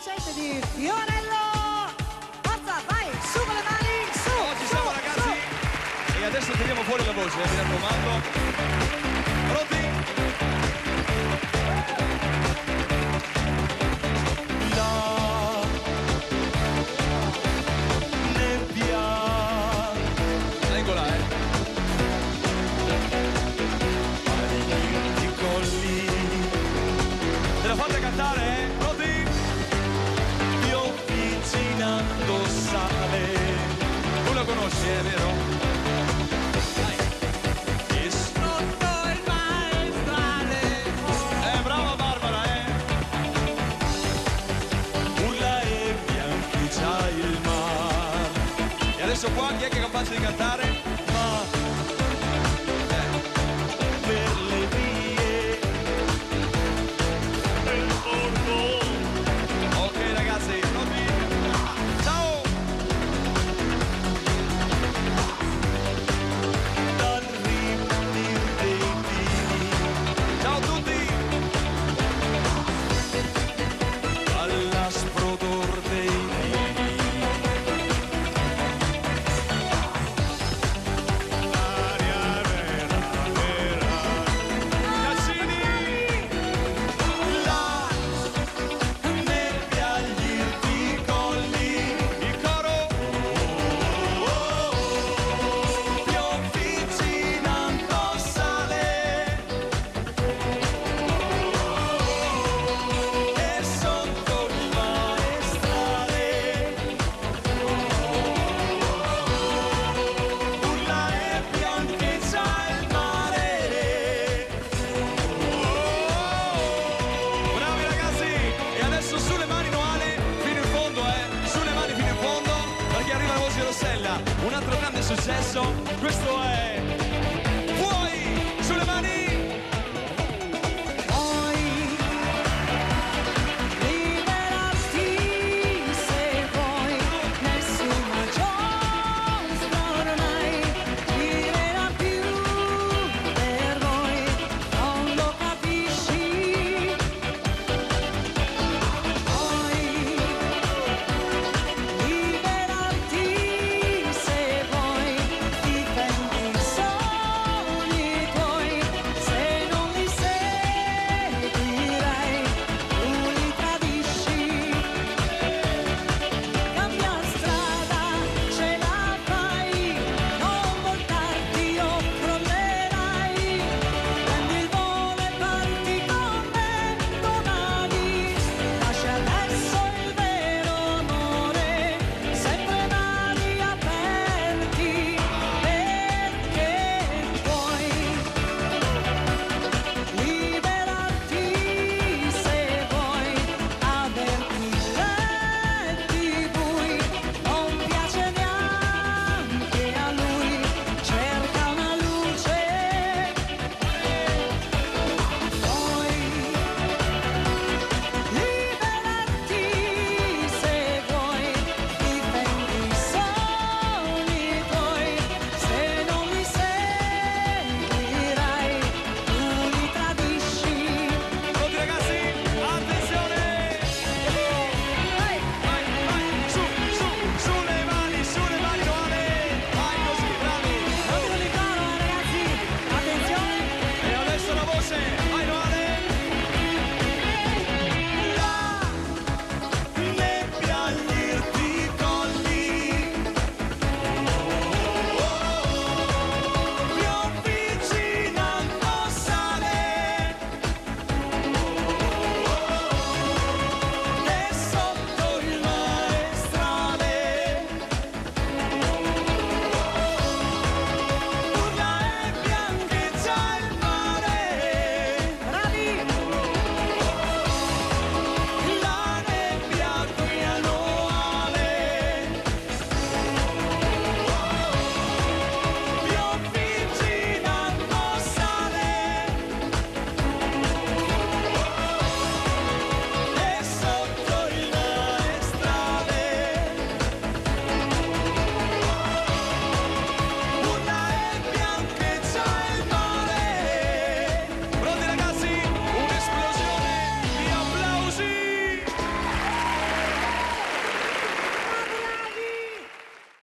vincente di Fiorello. Forza, vai, su con le mani, su. Oh, ci siamo ragazzi. E adesso tiriamo fuori la voce, mi raccomando. Pronti? Conosci, è vero? Dai. E sotto il maestrale. Brava Barbara, Ulla e biancheggia il mar. E adesso qua chi è che è capace di cantare? Ma per le vie del porto. Ok ragazzi, pronti? Ciao! Un altro grande successo, questo è